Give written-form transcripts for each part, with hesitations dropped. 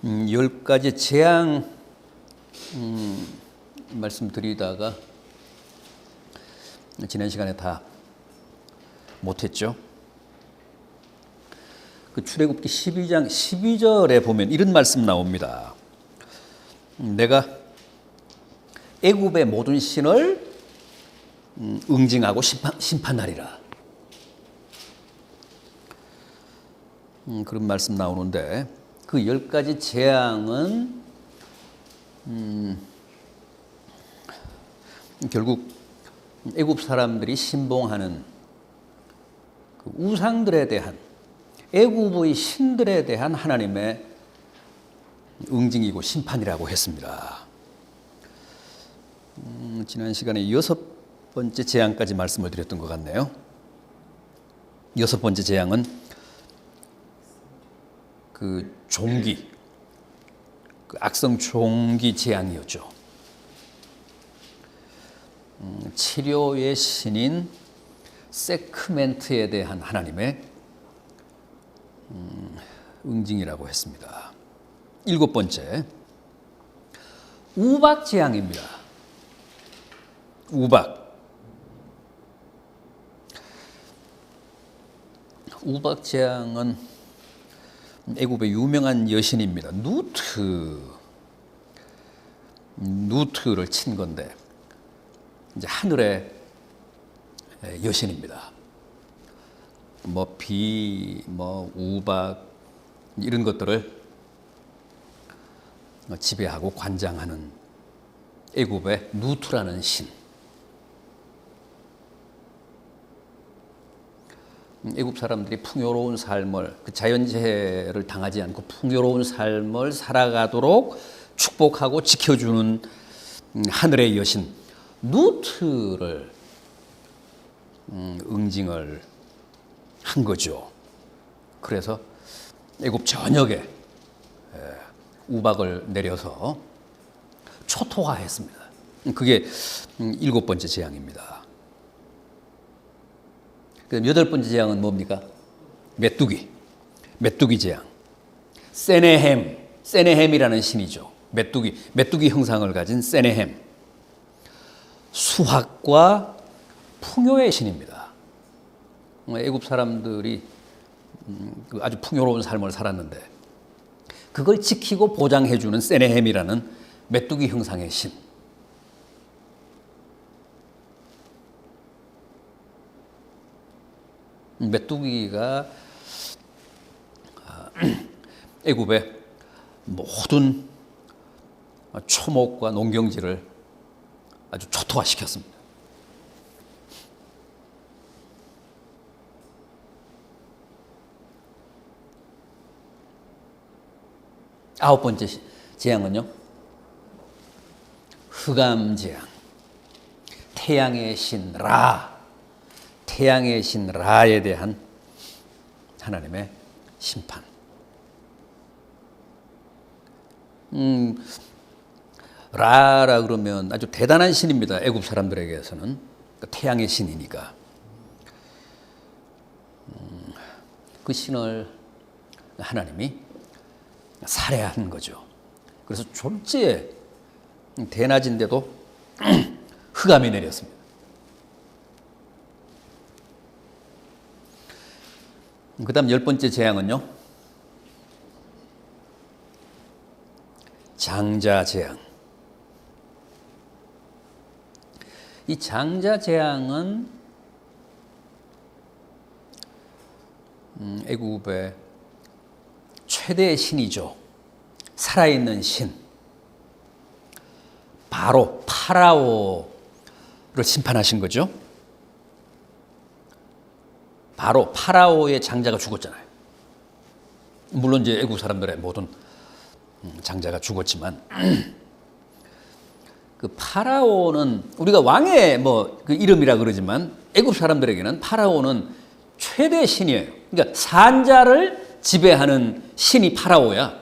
10가지 재앙 말씀드리다가 지난 시간에 다 못했죠. 그 출애굽기 12장 12절에 보면 이런 말씀 나옵니다. 내가 애굽의 모든 신을 응징하고 심판하리라. 그런 말씀 나오는데 그 10가지 재앙은 결국 애굽 사람들이 신봉하는 그 우상들에 대한 애굽의 신들에 대한 하나님의 응징이고 심판이라고 했습니다. 지난 시간에 6번째 재앙까지 말씀을 드렸던 것 같네요. 6번째 재앙은 그 종기, 그 악성 종기 재앙이었죠. 치료의 신인 세크멘트에 대한 하나님의 응징이라고 했습니다. 7번째, 우박 재앙입니다. 우박 재앙은 애굽의 유명한 여신입니다. 누트를 친 건데 이제 하늘의 여신입니다. 비, 우박 이런 것들을 지배하고 관장하는 애굽의 누트라는 신. 애굽 사람들이 풍요로운 삶을, 그 자연재해를 당하지 않고 풍요로운 삶을 살아가도록 축복하고 지켜주는 하늘의 여신 누트를 응징을 한 거죠. 그래서 애굽 전역에 우박을 내려서 초토화했습니다. 그게 7번째 재앙입니다. 그다음 8번째 재앙은 뭡니까? 메뚜기 재앙. 세네헴이라는 신이죠. 메뚜기 형상을 가진 세네헴. 수확과 풍요의 신입니다. 애굽 사람들이 아주 풍요로운 삶을 살았는데 그걸 지키고 보장해주는 세네헴이라는 메뚜기 형상의 신. 메뚜기가 애굽의 모든 초목과 농경지를 아주 초토화시켰습니다. 아홉 번째 재앙은요, 흑암 재앙. 태양의 신 라에 대한 하나님의 심판. 라라 그러면 아주 대단한 신입니다. 애굽 사람들에게서는 태양의 신이니까. 그 신을 하나님이 살해한 거죠. 그래서 졸지에 대낮인데도 흑암이 내렸습니다. 그 다음 10번째 재앙은요, 장자 재앙. 이 장자 재앙은 애굽의 최대의 신이죠. 살아있는 신. 바로 파라오를 심판하신 거죠. 바로 파라오의 장자가 죽었잖아요. 물론 이제 애굽 사람들의 모든 장자가 죽었지만 그 파라오는 우리가 왕의 그 이름이라 그러지만 애굽 사람들에게는 파라오는 최대 신이에요. 그러니까 산자를 지배하는 신이 파라오야.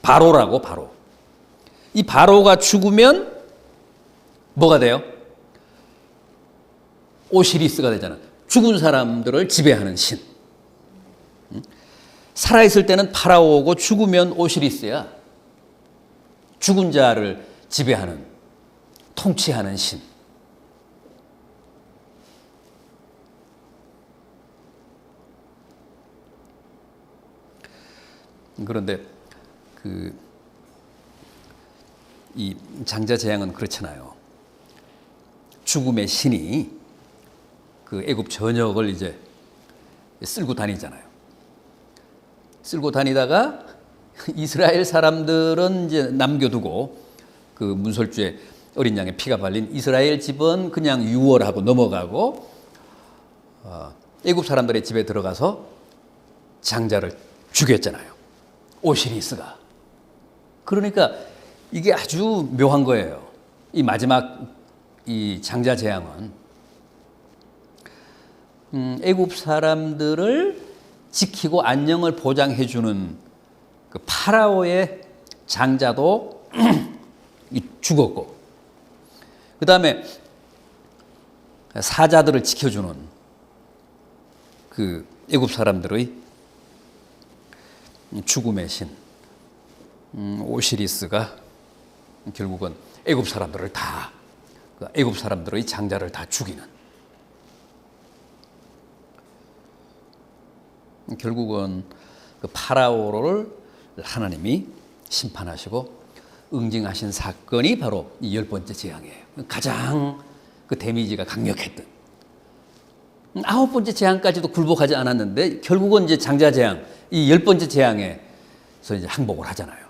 바로라고, 바로. 이 바로가 죽으면 뭐가 돼요? 오시리스가 되잖아. 죽은 사람들을 지배하는 신. 살아있을 때는 파라오고 죽으면 오시리스야. 죽은 자를 지배하는, 통치하는 신. 그런데 이 장자재앙은 그렇잖아요. 죽음의 신이 그 애굽 전역을 이제 쓸고 다니잖아요. 쓸고 다니다가 이스라엘 사람들은 이제 남겨두고 그 문설주에 어린 양의 피가 발린 이스라엘 집은 그냥 유월하고 넘어가고 애굽 사람들의 집에 들어가서 장자를 죽였잖아요. 오시리스가. 그러니까 이게 아주 묘한 거예요. 이 마지막 이 장자 재앙은 애굽 사람들을 지키고 안녕을 보장해 주는 그 파라오의 장자도 죽었고, 그 다음에 사자들을 지켜주는 그 애굽 사람들의 죽음의 신 오시리스가 결국은 애굽 사람들을 다, 애굽 사람들의 장자를 다 죽이는, 결국은 그 파라오를 하나님이 심판하시고 응징하신 사건이 바로 이 10번째 재앙이에요. 가장 그 데미지가 강력했던. 9번째 재앙까지도 굴복하지 않았는데 결국은 이제 장자 재앙, 이 10번째 재앙에서 이제 항복을 하잖아요.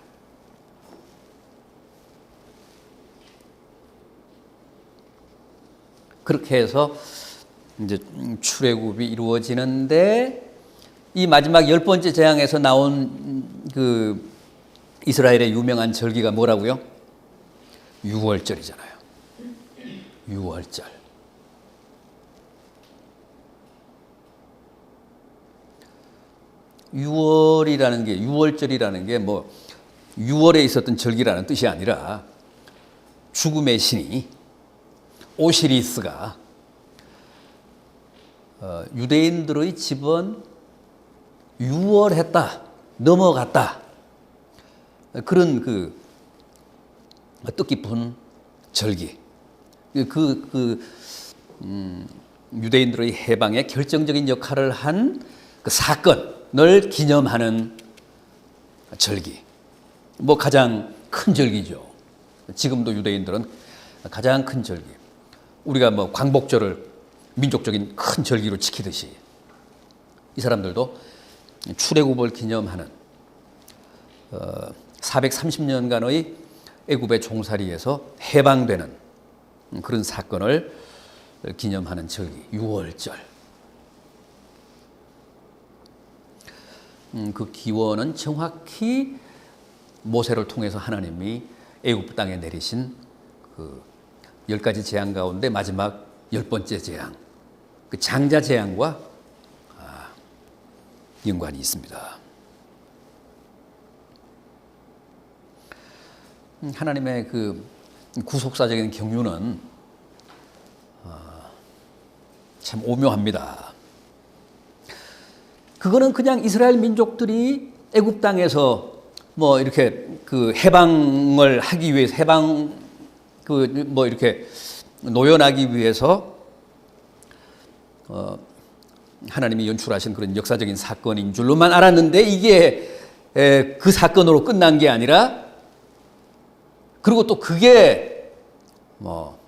그렇게 해서 이제 출애굽이 이루어지는데, 이 마지막 10번째 재앙에서 나온 그 이스라엘의 유명한 절기가 뭐라고요? 유월절이잖아요. 유월절. 유월절이라는 게 뭐 6월에 있었던 절기라는 뜻이 아니라 죽음의 신이 오시리스가 유대인들의 집은 유월했다, 넘어갔다, 그런 그 뜻깊은 절기, 유대인들의 해방에 결정적인 역할을 한 그 사건을 기념하는 절기. 뭐 가장 큰 절기죠. 지금도 유대인들은 가장 큰 절기. 우리가 뭐 광복절을 민족적인 큰 절기로 지키듯이 이 사람들도 출애굽을 기념하는 430년간의 애굽의 종살이에서 해방되는 그런 사건을 기념하는 절기, 유월절. 그 기원은 정확히 모세를 통해서 하나님이 애굽 땅에 내리신 그 10가지 재앙 가운데 마지막 10번째 재앙, 그 장자 재앙과 연관이 있습니다. 하나님의 그 구속사적인 경륜은 참 오묘합니다. 그거는 그냥 이스라엘 민족들이 애굽 땅에서 뭐 이렇게 그 해방을 하기 위해서, 그 뭐 이렇게 노연하기 위해서 하나님이 연출하신 그런 역사적인 사건인 줄로만 알았는데, 이게 그 사건으로 끝난 게 아니라, 그리고 또 그게 뭐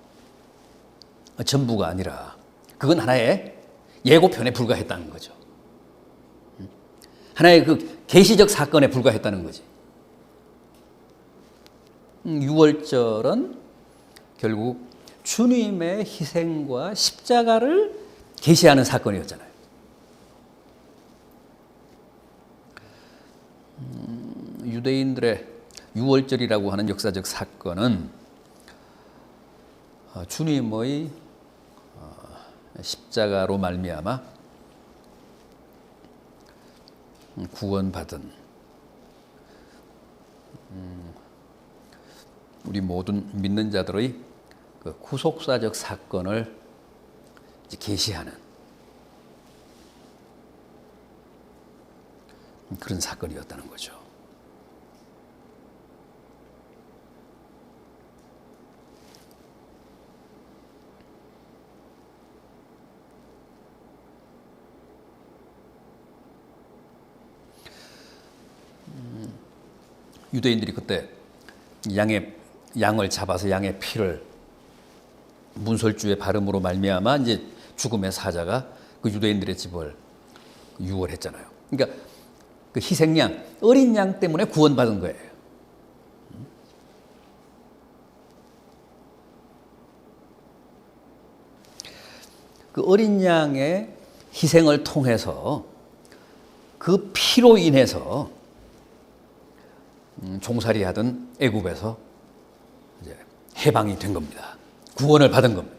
전부가 아니라 그건 하나의 예고편에 불과했다는 거죠. 하나의 그 계시적 사건에 불과했다는 거지. 유월절은 결국 주님의 희생과 십자가를 계시하는 사건이었잖아요. 유대인들의 유월절이라고 하는 역사적 사건은 주님의 십자가로 말미암아 구원받은 우리 모든 믿는 자들의 그 구속사적 사건을 계시하는 그런 사건이었다는 거죠. 유대인들이 그때 양을 잡아서 양의 피를 문설주에 바름으로 말미암아 이제 죽음의 사자가 그 유대인들의 집을 유월했잖아요. 그러니까 그 희생양, 어린 양 때문에 구원받은 거예요. 그 어린 양의 희생을 통해서 그 피로 인해서 종살이하던 애굽에서 이제 해방이 된 겁니다. 구원을 받은 겁니다.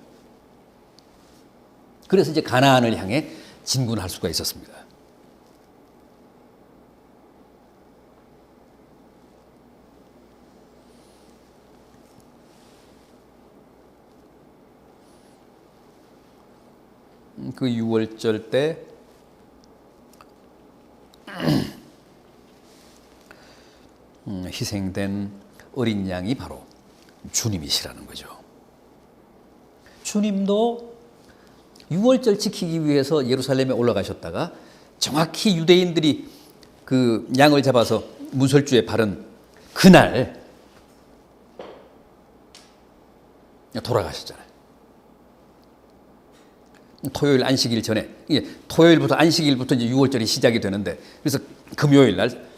그래서 이제 가나안을 향해 진군할 수가 있었습니다. 그 유월절 때 희생된 어린 양이 바로 주님이시라는 거죠. 주님도 유월절 지키기 위해서 예루살렘에 올라가셨다가 정확히 유대인들이 그 양을 잡아서 문설주에 바른 그날 돌아가셨잖아요. 토요일 안식일 전에, 토요일부터 안식일부터 이제 유월절이 시작이 되는데, 그래서 금요일 날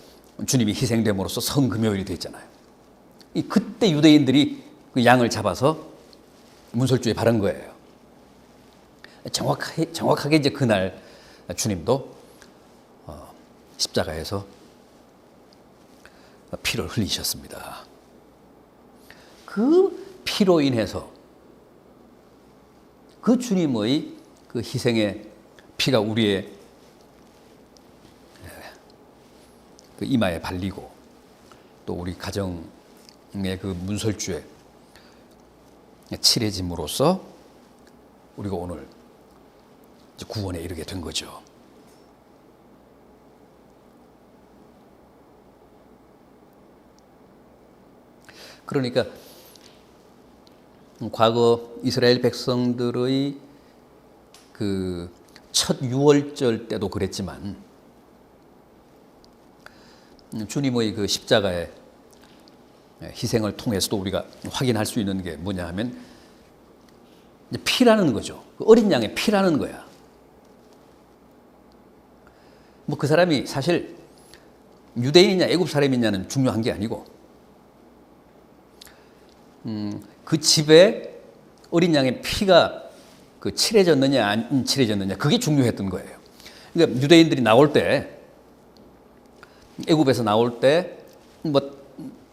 주님이 희생됨으로써 성금요일이 됐잖아요. 그때 유대인들이 그 양을 잡아서 문설주에 바른 거예요. 정확하게 이제 그날 주님도 십자가에서 피를 흘리셨습니다. 그 피로 인해서 그 주님의 그 희생의 피가 우리의 그 이마에 발리고 또 우리 가정의 그 문설주에 칠해짐으로써 우리가 오늘 구원에 이르게 된 거죠. 그러니까 과거 이스라엘 백성들의 그 첫 유월절 때도 그랬지만 주님의 그 십자가의 희생을 통해서도 우리가 확인할 수 있는 게 뭐냐 하면 피라는 거죠. 어린 양의 피라는 거야. 뭐 그 사람이 사실 유대인이냐 애굽 사람이냐는 중요한 게 아니고 그 집에 어린 양의 피가 그 칠해졌느냐 안 칠해졌느냐 그게 중요했던 거예요. 그러니까 유대인들이 나올 때 애굽에서 나올 때 뭐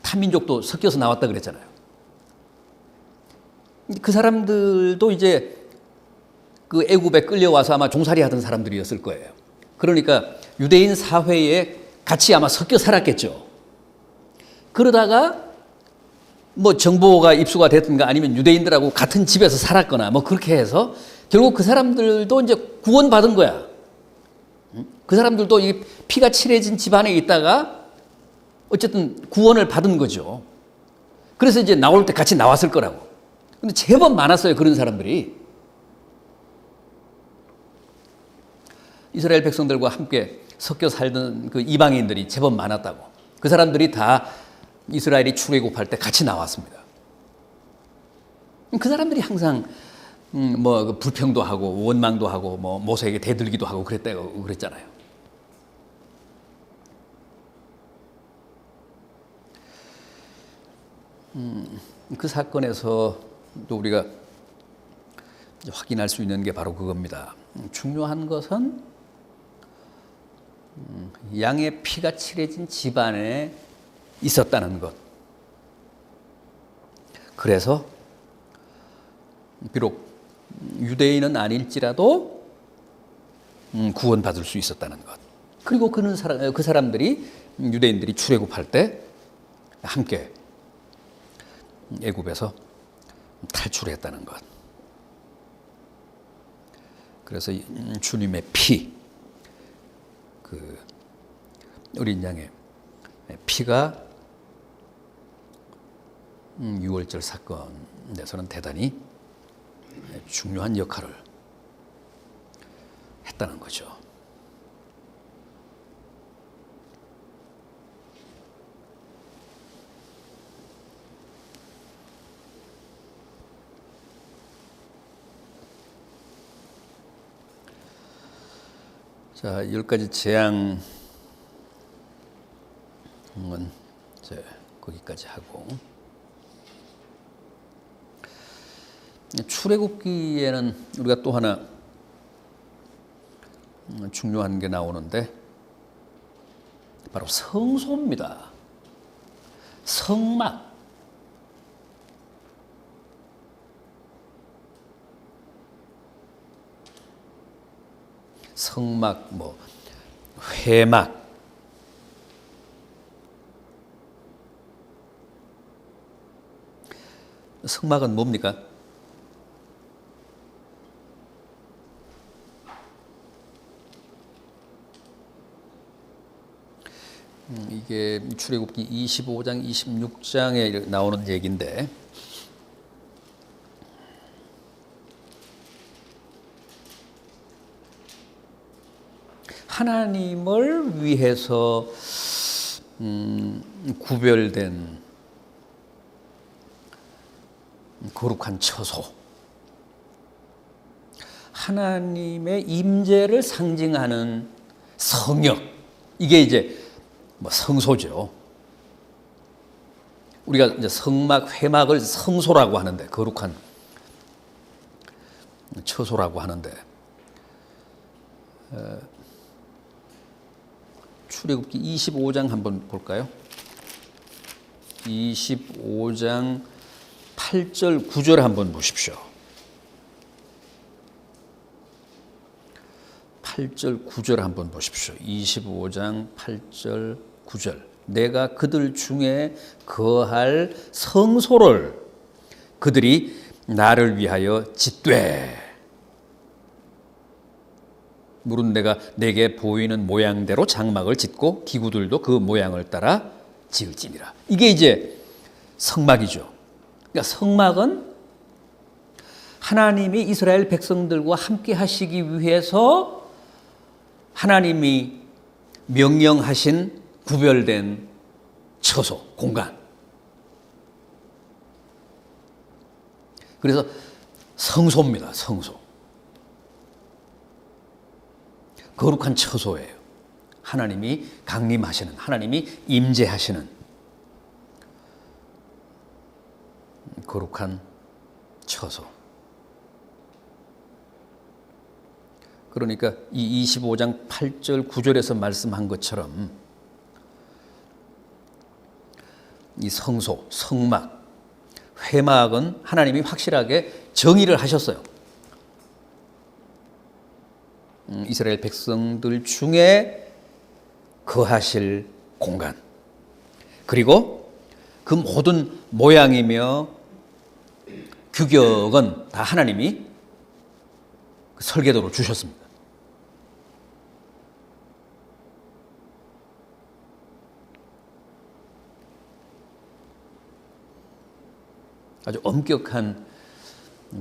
타민족도 섞여서 나왔다 그랬잖아요. 그 사람들도 이제 그 애굽에 끌려와서 아마 종살이 하던 사람들이었을 거예요. 그러니까 유대인 사회에 같이 아마 섞여 살았겠죠. 그러다가 뭐 정보가 입수가 됐든가 아니면 유대인들하고 같은 집에서 살았거나 뭐 그렇게 해서 결국 그 사람들도 이제 구원받은 거야. 그 사람들도 이 피가 칠해진 집안에 있다가 어쨌든 구원을 받은 거죠. 그래서 이제 나올 때 같이 나왔을 거라고. 근데 제법 많았어요, 그런 사람들이. 이스라엘 백성들과 함께 섞여 살던 그 이방인들이 제법 많았다고. 그 사람들이 다 이스라엘이 출애굽할 때 같이 나왔습니다. 그 사람들이 항상 뭐 불평도 하고 원망도 하고 뭐 모세에게 대들기도 하고 그랬다고 그랬잖아요. 그 사건에서 또 우리가 확인할 수 있는 게 바로 그겁니다. 중요한 것은 양의 피가 칠해진 집안에 있었다는 것. 그래서 비록 유대인은 아닐지라도 구원받을 수 있었다는 것. 그리고 그 사람들이 유대인들이 출애굽할 때 함께 애굽에서 탈출했다는 것. 그래서 주님의 피, 그 어린 양의 피가 유월절 사건에서는 대단히 중요한 역할을 했다는 거죠. 자, 10가지 재앙은 이제 거기까지 하고, 출애굽기에는 우리가 또 하나 중요한 게 나오는데 바로 성소입니다. 성막. 성막, 회막, 성막은 뭡니까? 이게 출애굽기 25장, 26장에 나오는 얘기인데, 하나님을 위해서 구별된 거룩한 처소, 하나님의 임재를 상징하는 성역, 이게 이제 성소죠. 우리가 이제 성막, 회막을 성소라고 하는데, 거룩한 처소라고 하는데, 출애굽기 25장 한번 볼까요? 25장 8절, 9절 한번 보십시오. 8절, 9절 한번 보십시오. 25장 8절, 9절. 내가 그들 중에 거할 성소를 그들이 나를 위하여 짓되, 물은 내가 내게 보이는 모양대로 장막을 짓고 기구들도 그 모양을 따라 지을지니라. 이게 이제 성막이죠. 그러니까 성막은 하나님이 이스라엘 백성들과 함께 하시기 위해서 하나님이 명령하신 구별된 처소, 공간. 그래서 성소입니다. 성소. 거룩한 처소예요. 하나님이 강림하시는, 하나님이 임재하시는 거룩한 처소. 그러니까 이 25장 8절 9절에서 말씀한 것처럼 이 성소, 성막, 회막은 하나님이 확실하게 정의를 하셨어요. 이스라엘 백성들 중에 거하실 공간, 그리고 그 모든 모양이며 규격은 다 하나님이 설계도로 주셨습니다. 아주 엄격한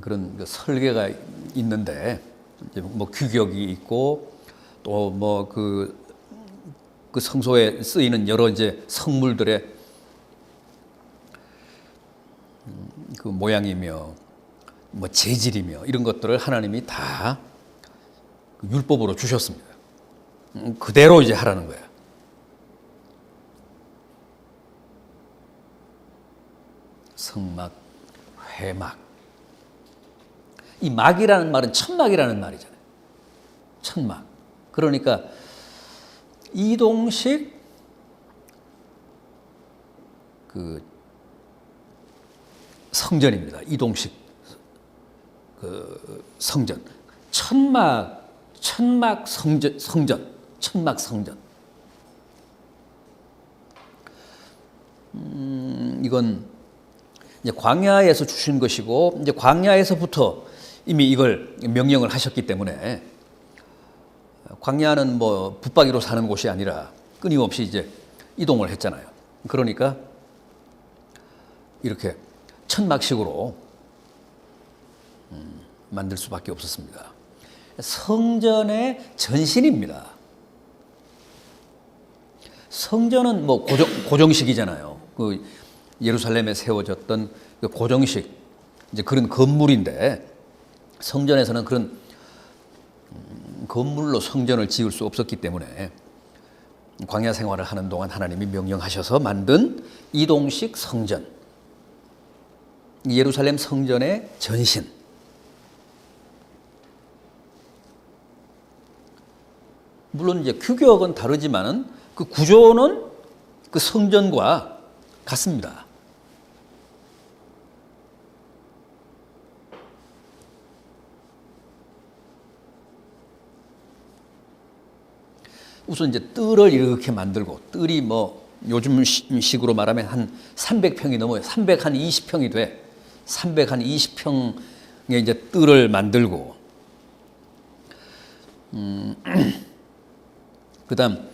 그런 설계가 있는데, 이제 규격이 있고, 또 그 성소에 쓰이는 여러 이제 성물들의 그 모양이며 재질이며 이런 것들을 하나님이 다 율법으로 주셨습니다. 그대로 이제 하라는 거예요. 성막, 회막. 이 막이라는 말은 천막이라는 말이잖아요. 천막. 그러니까 이동식 그 성전입니다. 이동식 그 성전. 천막 성전, 천막 성전. 이건 이제 광야에서 주신 것이고, 이제 광야에서부터 이미 이걸 명령을 하셨기 때문에, 광야는 붙박이로 사는 곳이 아니라 끊임없이 이제 이동을 했잖아요. 그러니까 이렇게 천막식으로 만들 수밖에 없었습니다. 성전의 전신입니다. 성전은 뭐 고정식이잖아요. 그 예루살렘에 세워졌던 그 고정식 이제 그런 건물인데 성전에서는 그런 건물로 성전을 지을 수 없었기 때문에 광야 생활을 하는 동안 하나님이 명령하셔서 만든 이동식 성전, 예루살렘 성전의 전신. 물론 이제 규격은 다르지만은 그 구조는 그 성전과 같습니다. 우선 이제 뜰을 이렇게 만들고, 뜰이 뭐 요즘 식으로 말하면 한 300평이 넘어요. 320평이 돼. 320평의 이제 뜰을 만들고, 그다음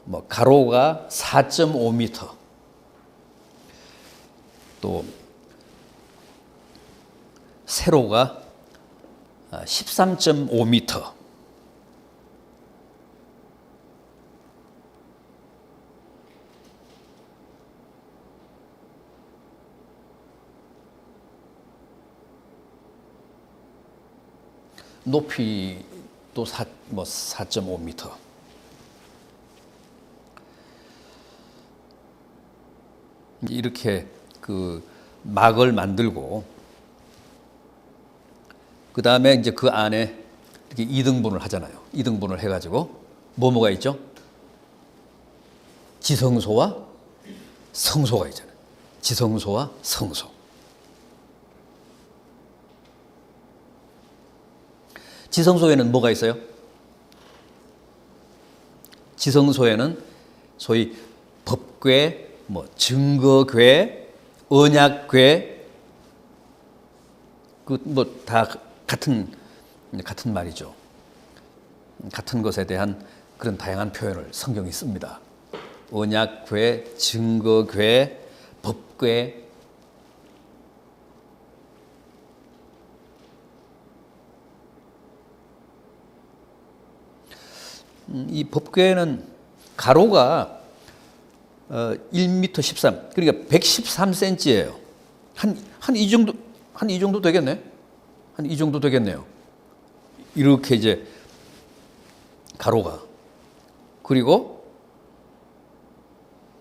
뭐 가로가 4.5m, 또 세로가 13.5m. 높이도 4.5m. 이렇게 그 막을 만들고, 그 다음에 이제 그 안에 이렇게 2등분을 하잖아요. 2등분을 해가지고 뭐가 있죠? 지성소와 성소가 있잖아요. 지성소와 성소. 지성소에는 뭐가 있어요? 지성소에는 소위 법궤, 뭐 증거궤, 언약궤, 그 뭐 다 같은 말이죠. 같은 것에 대한 그런 다양한 표현을 성경이 씁니다. 언약궤, 증거궤, 법궤. 이 법궤는 가로가 1m 13, 그러니까 113cm예요. 한 이 정도 되겠네. 한 이 정도 되겠네요. 이렇게 이제 가로가. 그리고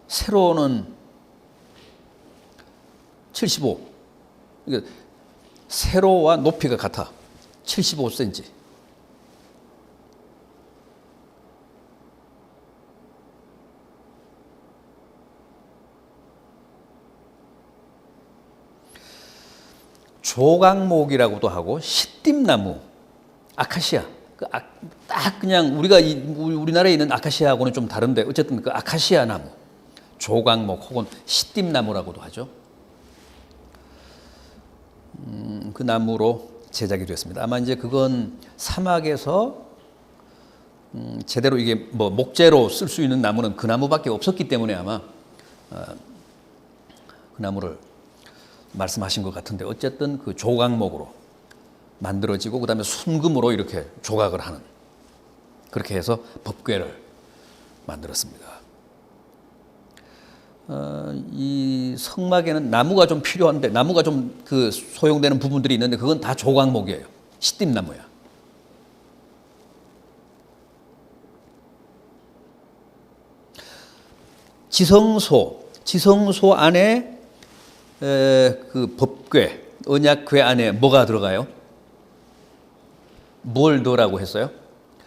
세로는 75. 그러니까 세로와 높이가 같아. 75cm. 조각목이라고도 하고 시띠나무, 아카시아. 딱 그냥 우리나라에 있는 아카시아하고는 좀 다른데 어쨌든 그 아카시아 나무, 조각목 혹은 시띠나무라고도 하죠. 그 나무로 제작이 됐습니다. 아마 이제 그건 사막에서 제대로 이게 뭐 목재로 쓸 수 있는 나무는 그 나무밖에 없었기 때문에 아마 그 나무를 말씀하신 것 같은데, 어쨌든 그 조각목으로 만들어지고 그다음에 순금으로 이렇게 조각을 하는, 그렇게 해서 법궤를 만들었습니다. 이 성막에는 나무가 좀 필요한데, 나무가 좀 그 소용되는 부분들이 있는데 그건 다 조각목이에요. 시띠나무야. 지성소 안에 그 법궤, 언약궤 안에 뭐가 들어가요? 뭘 넣으라고 했어요?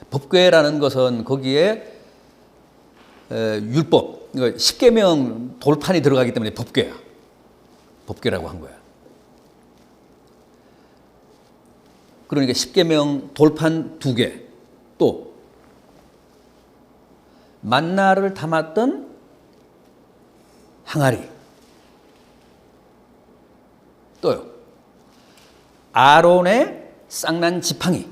법궤라는 것은 거기에 율법, 십계명 돌판이 들어가기 때문에 법궤야. 법궤라고 한 거야. 그러니까 십계명 돌판 2개, 또 만나를 담았던 항아리, 또요 아론의 쌍난 지팡이,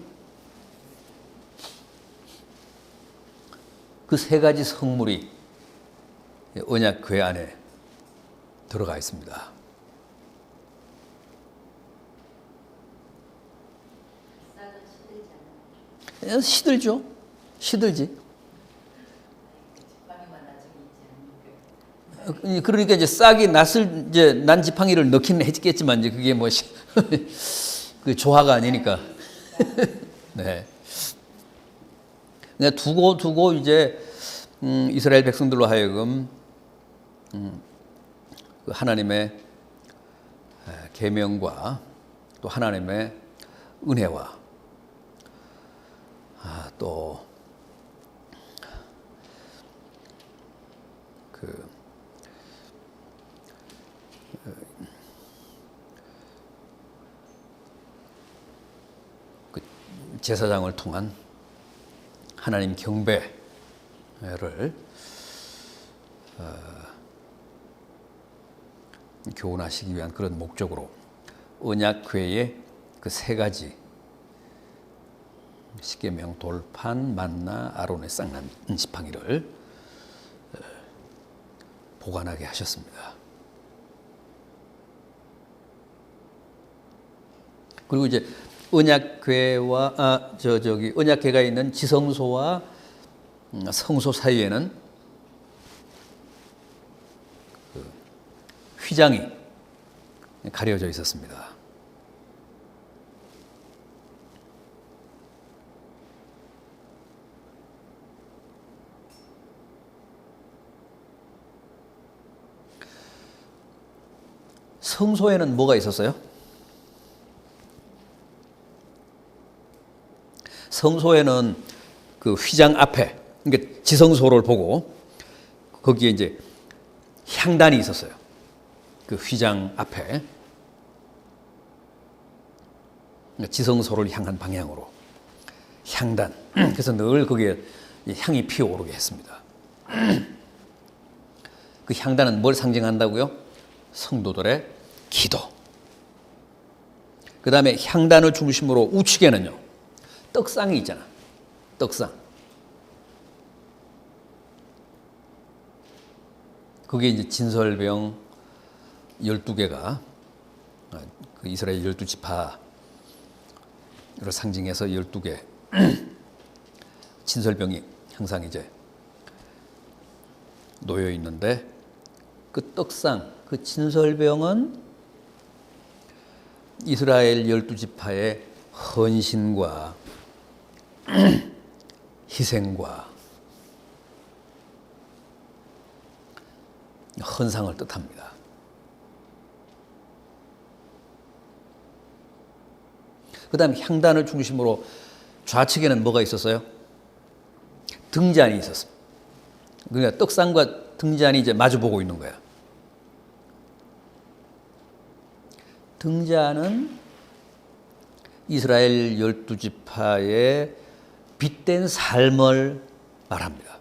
그 세 가지 성물이 언약궤 안에 들어가 있습니다. 시들죠. 시들지. 그러니까 이제 싹이 난 지팡이를 넣기는 했겠지만 이제 그게 뭐 그 조화가 아니니까. 네. 그냥 두고 이제 이스라엘 백성들로 하여금 그 하나님의 계명과 또 하나님의 은혜와 또 그 제사장을 통한 하나님 경배를 교훈하시기 위한 그런 목적으로 언약궤의 그 세 가지 십계명, 돌판, 만나, 아론의 쌍난 지팡이를 보관하게 하셨습니다. 그리고 이제 언약궤와 언약궤가 있는 지성소와 성소 사이에는 그 휘장이 가려져 있었습니다. 성소에는 뭐가 있었어요? 성소에는 그 휘장 앞에, 그러니까 지성소를 보고 거기에 이제 향단이 있었어요. 그 휘장 앞에. 그러니까 지성소를 향한 방향으로 향단. 그래서 늘 거기에 향이 피어오르게 했습니다. 그 향단은 뭘 상징한다고요? 성도들의 기도. 그 다음에 향단을 중심으로 우측에는요, 떡상이 있잖아. 떡상. 그게 이제 진설병 12개가 그 이스라엘 12지파를 상징해서 12개 진설병이 항상 이제 놓여 있는데, 그 떡상, 그 진설병은 이스라엘 12지파의 헌신과 희생과 헌상을 뜻합니다. 그 다음에 향단을 중심으로 좌측에는 뭐가 있었어요? 등잔이 있었습니다. 그러니까 떡상과 등잔이 이제 마주보고 있는 거야. 등잔은 이스라엘 12지파의 빛된 삶을 말합니다.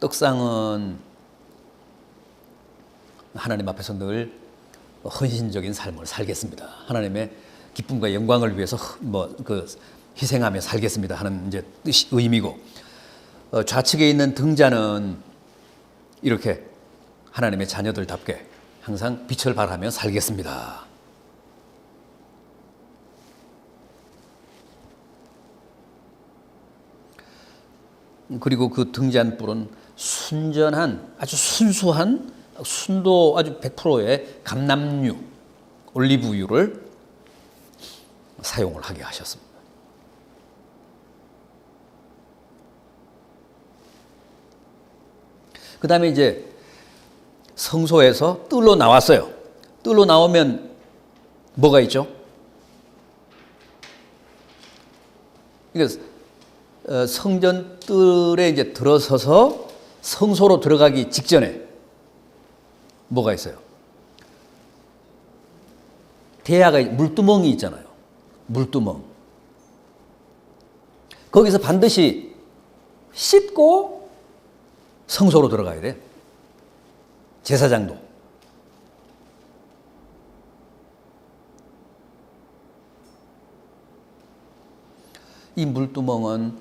떡상은 하나님 앞에서 늘 헌신적인 삶을 살겠습니다. 하나님의 기쁨과 영광을 위해서 희생하며 살겠습니다 하는 이제 뜻이 의미고, 좌측에 있는 등잔은 이렇게 하나님의 자녀들답게 항상 빛을 발하며 살겠습니다. 그리고 그 등잔불은 순전한, 아주 순수한, 순도 아주 100%의 감람유, 올리브유를 사용을 하게 하셨습니다. 그 다음에 이제 성소에서 뜰로 나왔어요. 뜰로 나오면 뭐가 있죠? 그러니까 성전 뜰에 이제 들어서서 성소로 들어가기 직전에 뭐가 있어요? 대야가, 물두멍이 있잖아요. 물두멍. 거기서 반드시 씻고 성소로 들어가야 돼. 제사장도. 이 물두멍은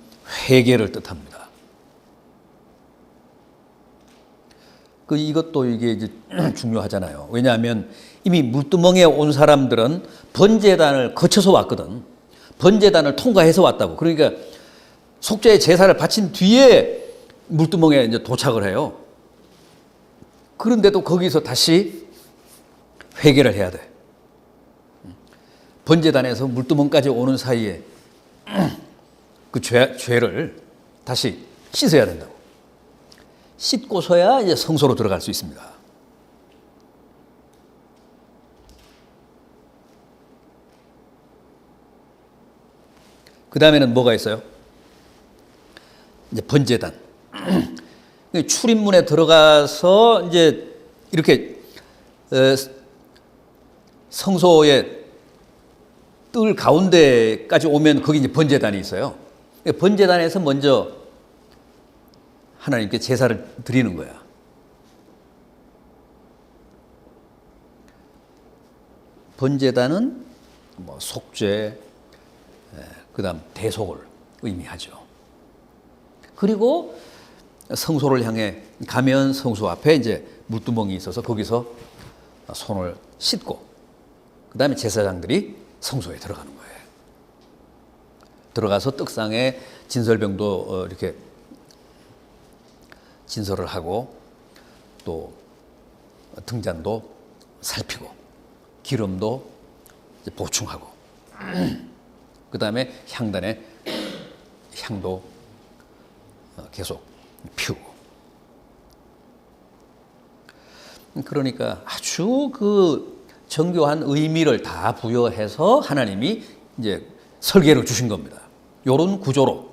회개를 뜻합니다. 이것도 이게 이제 중요하잖아요. 왜냐하면 이미 물두멍에 온 사람들은 번제단을 거쳐서 왔거든. 번제단을 통과해서 왔다고. 그러니까 속죄의 제사를 바친 뒤에 물두멍에 이제 도착을 해요. 그런데도 거기서 다시 회개를 해야 돼. 번제단에서 물두멍까지 오는 사이에 그 죄를 다시 씻어야 된다고. 씻고서야 이제 성소로 들어갈 수 있습니다. 그 다음에는 뭐가 있어요? 이제 번제단. 출입문에 들어가서 이제 이렇게 성소의 뜰 가운데까지 오면 거기 이제 번제단이 있어요. 번제단에서 먼저 하나님께 제사를 드리는 거야. 번제단은 뭐 속죄, 그다음 대속을 의미하죠. 그리고 성소를 향해 가면 성소 앞에 이제 물두멍이 있어서 거기서 손을 씻고 그다음에 제사장들이 성소에 들어가는 거예요. 들어가서 떡상에 진설병도 이렇게 진설을 하고 또 등잔도 살피고 기름도 보충하고 그다음에 향단에 향도 계속 피우고. 그러니까 아주 그 정교한 의미를 다 부여해서 하나님이 이제 설계를 주신 겁니다. 요런 구조로,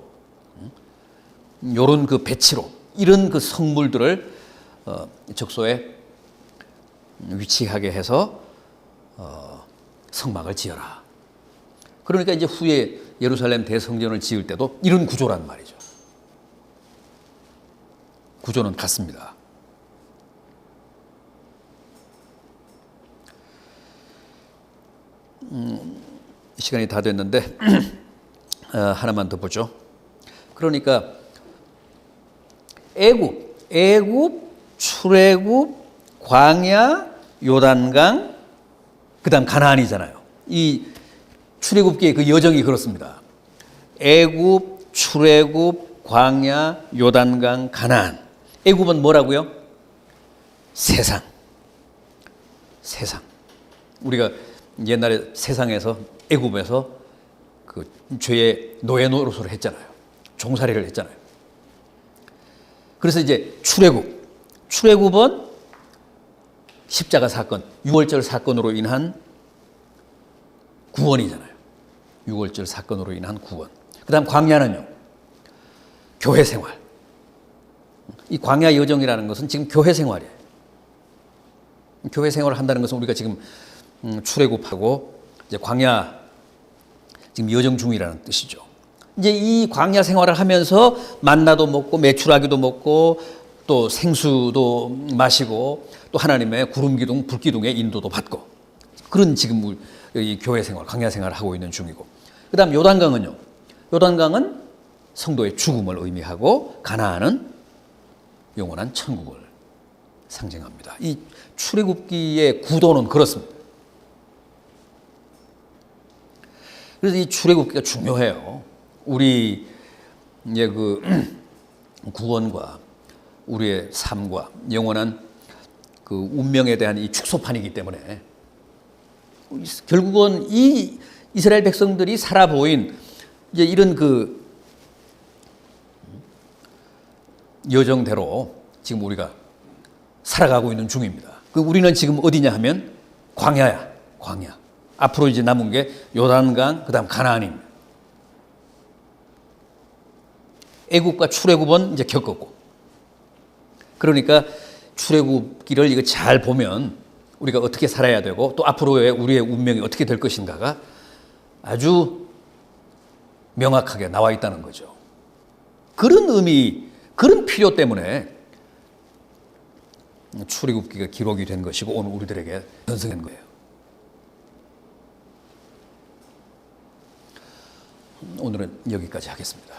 요런 그 배치로 이런 그 성물들을 적소에 위치하게 해서 성막을 지어라. 그러니까 이제 후에 예루살렘 대성전을 지을 때도 이런 구조란 말이죠. 구조는 같습니다. 시간이 다 됐는데 하나만 더 보죠. 그러니까 애굽, 출애굽, 광야, 요단강, 그다음 가나안이잖아요. 이 출애굽기의 그 여정이 그렇습니다. 애굽, 출애굽, 광야, 요단강, 가나안. 애굽은 뭐라고요? 세상. 우리가 옛날에 세상에서 애굽에서 그 죄의 노예 노릇을 했잖아요. 종살이를 했잖아요. 그래서 이제 출애굽은 십자가 사건, 유월절 사건으로 인한 구원이잖아요. 유월절 사건으로 인한 구원. 그다음 광야는요. 교회 생활. 이 광야 여정이라는 것은 지금 교회 생활이에요. 교회 생활을 한다는 것은 우리가 지금 출애굽하고 이제 광야 지금 여정 중이라는 뜻이죠. 이제 이 광야 생활을 하면서 만나도 먹고 메추라기도 먹고 또 생수도 마시고 또 하나님의 구름 기둥, 불 기둥의 인도도 받고 그런 지금 이 교회 생활, 광야 생활을 하고 있는 중이고. 그다음 요단강은요. 요단강은 성도의 죽음을 의미하고 가나안은 영원한 천국을 상징합니다. 이 출애굽기의 구도는 그렇습니다. 그래서 이 출애굽기가 중요해요. 우리 이제 그 구원과 우리의 삶과 영원한 그 운명에 대한 이 축소판이기 때문에 결국은 이 이스라엘 백성들이 살아보인 이제 이런 그 여정대로 지금 우리가 살아가고 있는 중입니다. 그 우리는 지금 어디냐 하면 광야야, 광야. 앞으로 이제 남은 게 요단강, 그다음 가나안입니다. 애굽과 출애굽은 이제 겪었고, 그러니까 출애굽기를 이거 잘 보면 우리가 어떻게 살아야 되고 또 앞으로의 우리의 운명이 어떻게 될 것인가가 아주 명확하게 나와 있다는 거죠. 그런 의미, 그런 필요 때문에 출애굽기가 기록이 된 것이고 오늘 우리들에게 전승한 거예요. 오늘은 여기까지 하겠습니다.